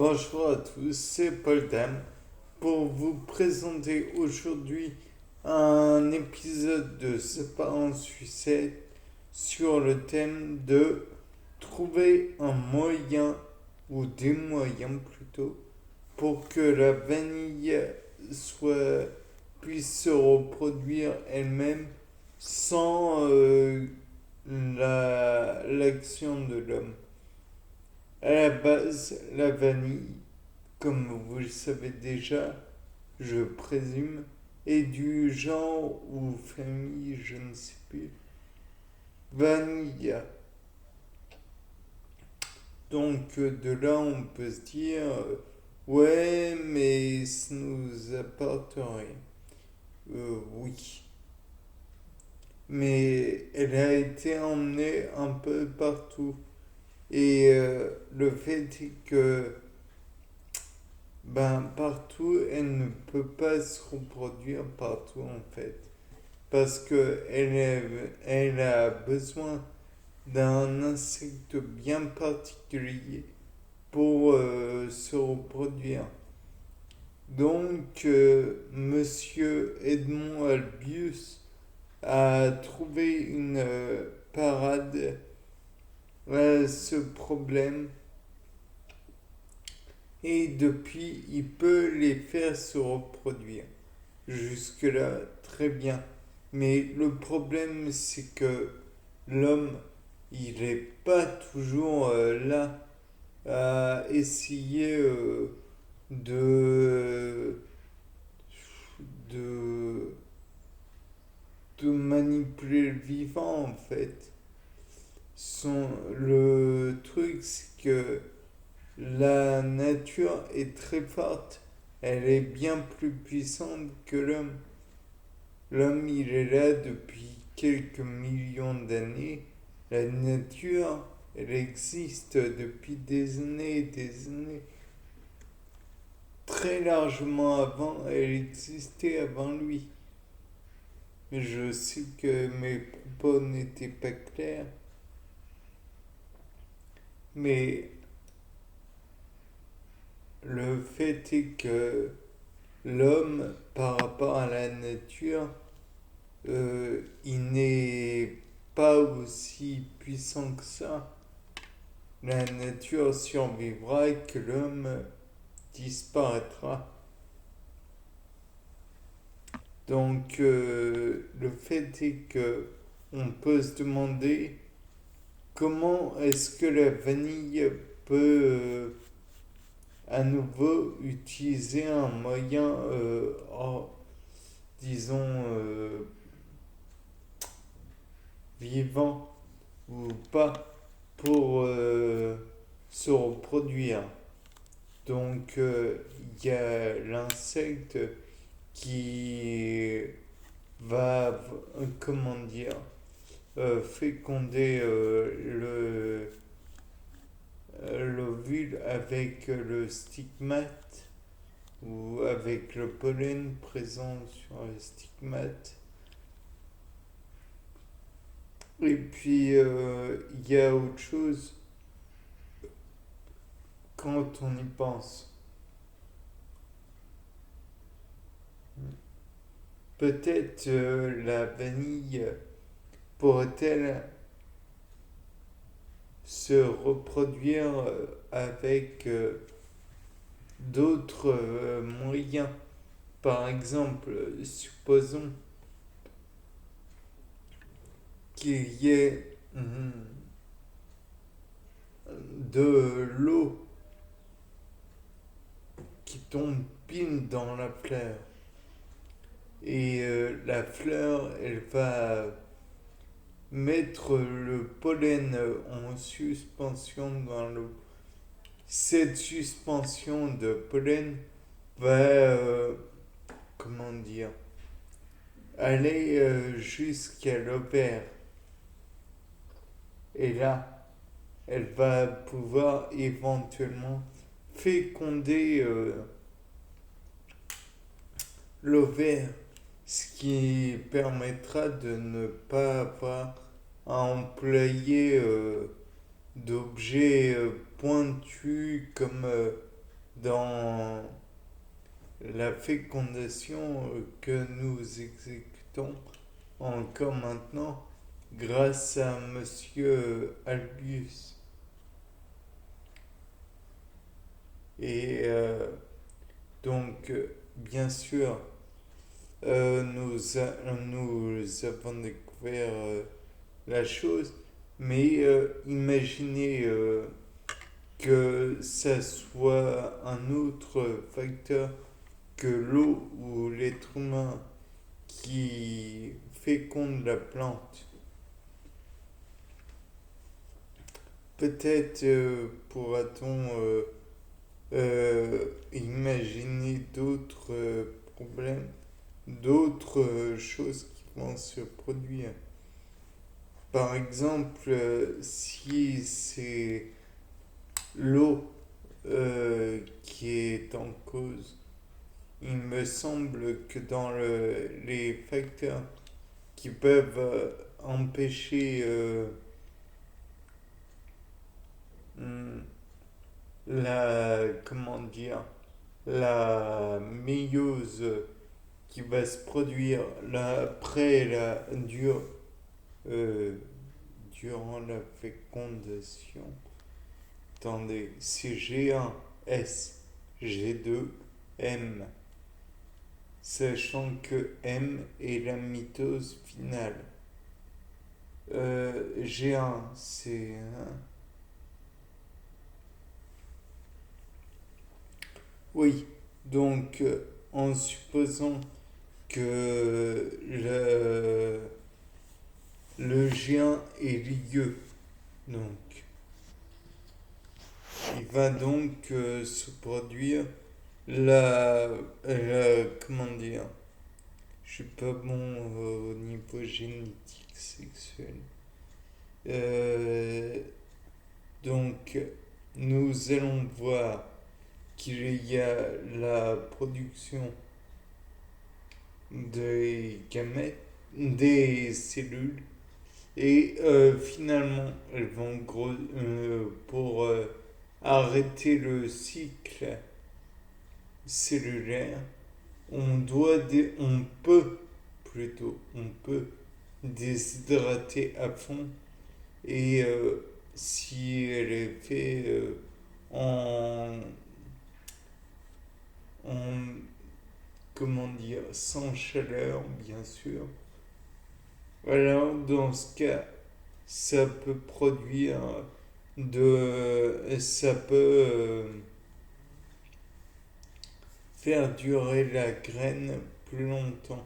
Bonjour à tous, c'est Paul Dam pour vous présenter aujourd'hui un épisode de C'est pas un suicide sur le thème de trouver un moyen ou des moyens plutôt pour que la vanille soit puisse se reproduire elle-même sans l'action de l'homme. À la base, la vanille, comme vous le savez déjà, je présume, est du genre ou famille, je ne sais plus, vanilla. Donc de là, on peut se dire, ouais, mais ça nous apporte rien. Oui. Mais elle a été emmenée un peu partout. Et le fait est que partout, elle ne peut pas se reproduire partout en fait. Parce que elle a besoin d'un insecte bien particulier pour se reproduire. Donc, Monsieur Edmond Albius a trouvé une parade à ce problème et depuis, il peut les faire se reproduire. Jusque-là, très bien. Mais le problème, c'est que l'homme, il n'est pas toujours là à essayer de, de, de manipuler le vivant, en fait. Le truc, c'est que la nature est très forte. Elle est bien plus puissante que l'homme. L'homme, il est là depuis quelques millions d'années. La nature, elle existe depuis des années et des années. Très largement avant, elle existait avant lui. Je sais que mes propos n'étaient pas clairs, mais le fait est que l'homme, par rapport à la nature, il n'est pas aussi puissant que ça. La nature survivra et que l'homme disparaîtra. Donc le fait est que on peut se demander comment est-ce que la vanille peut à nouveau utiliser un moyen, disons, vivant ou pas pour se reproduire. Donc il y a l'insecte qui va, comment dire, féconder l'ovule avec le stigmate ou avec le pollen présent sur le stigmate. Et puis il y a autre chose quand on y pense. Peut-être la vanille pourrait-elle se reproduire avec d'autres moyens. Par exemple, supposons qu'il y ait de l'eau qui tombe pile dans la fleur. Et la fleur, elle va mettre le pollen en suspension dans l'eau. Cette suspension de pollen va, comment dire, aller jusqu'à l'ovaire. Et là, elle va pouvoir éventuellement féconder l'ovaire, ce qui permettra de ne pas avoir à employer d'objets pointus comme dans la fécondation que nous exécutons encore maintenant grâce à Monsieur Albius. Et donc, bien sûr, nous avons découvert la chose, mais imaginez que ça soit un autre facteur que l'eau ou l'être humain qui féconde la plante. Peut-être pourra-t-on imaginer d'autres problèmes, d'autres choses qui vont se produire. Par exemple, si c'est l'eau qui est en cause, il me semble que dans les facteurs qui peuvent empêcher comment dire, la méiose qui va se produire euh, durant la fécondation. Attendez, c'est G1S, G2M, sachant que M est la mitose finale. G1, c'est... Oui, donc en supposant que le G1 est lieu, donc il va donc se produire comment dire, je suis pas bon au niveau génétique sexuel. Donc nous allons voir qu'il y a la production des gamètes, des cellules, et finalement elles vont pour arrêter le cycle cellulaire. On peut déshydrater à fond, et si elle est faite en comment dire, sans chaleur, bien sûr. Alors, dans ce cas, ça peut produire ça peut faire durer la graine plus longtemps.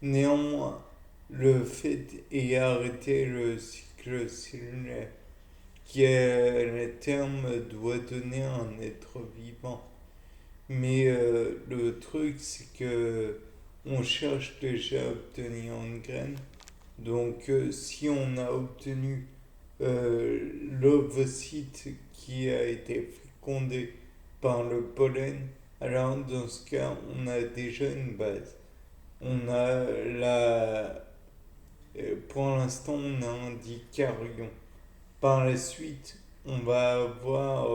Néanmoins, le fait et arrêter le cycle cellulaire qui à terme doit donner un être vivant. Mais le truc, c'est que on cherche déjà à obtenir une graine. Donc, si on a obtenu l'ovocyte qui a été fécondé par le pollen, alors dans ce cas, on a déjà une base. On a pour l'instant, on a un dicarion. Par la suite, on va avoir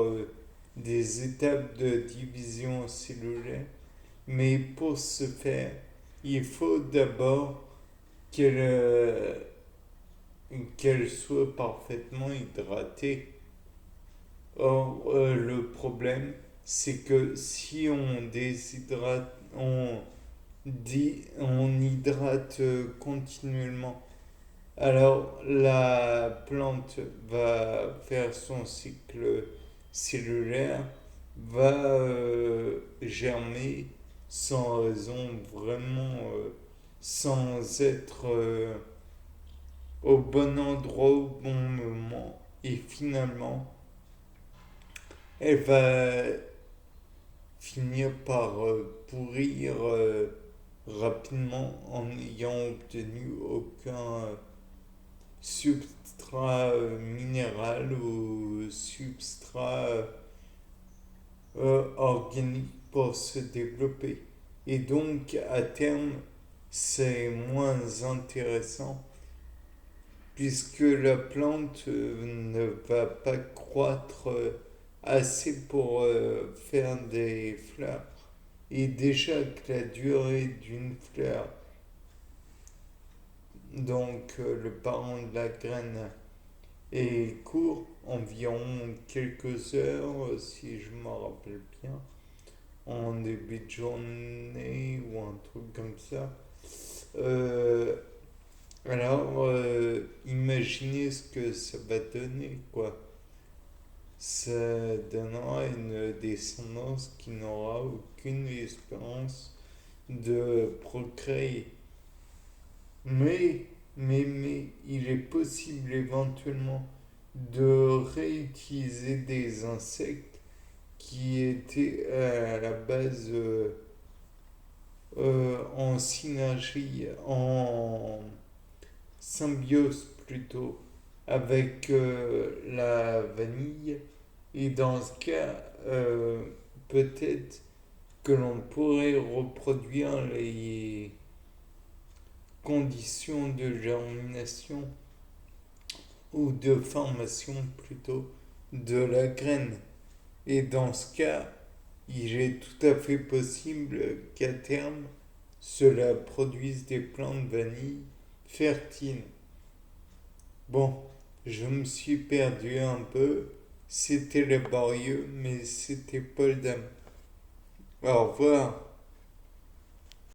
des étapes de division cellulaire, mais pour ce faire, il faut d'abord qu'elle soit parfaitement hydratée. Or, le problème, c'est que si on déshydrate, on hydrate continuellement, alors la plante va faire son cycle cellulaire, va germer sans raison, vraiment sans être au bon endroit au bon moment, et finalement elle va finir par pourrir rapidement en n'ayant obtenu aucun substrat minéral ou substrat organique pour se développer. Et donc, à terme, c'est moins intéressant puisque la plante ne va pas croître assez pour faire des fleurs. Et déjà que la durée d'une fleur, donc le parent de la graine, est court, environ quelques heures, si je me rappelle bien, en début de journée ou un truc comme ça. Euh, Imaginez ce que ça va donner, quoi. Ça donnera une descendance qui n'aura aucune espérance de procréer. Mais, il est possible éventuellement de réutiliser des insectes qui étaient à la base en synergie, en symbiose plutôt, avec la vanille. Et dans ce cas, peut-être que l'on pourrait reproduire les conditions de germination ou de formation plutôt de la graine. Et dans ce cas, il est tout à fait possible qu'à terme, cela produise des plantes vanille fertiles. Bon, je me suis perdu un peu. C'était laborieux, mais c'était Paul Dam. Au revoir.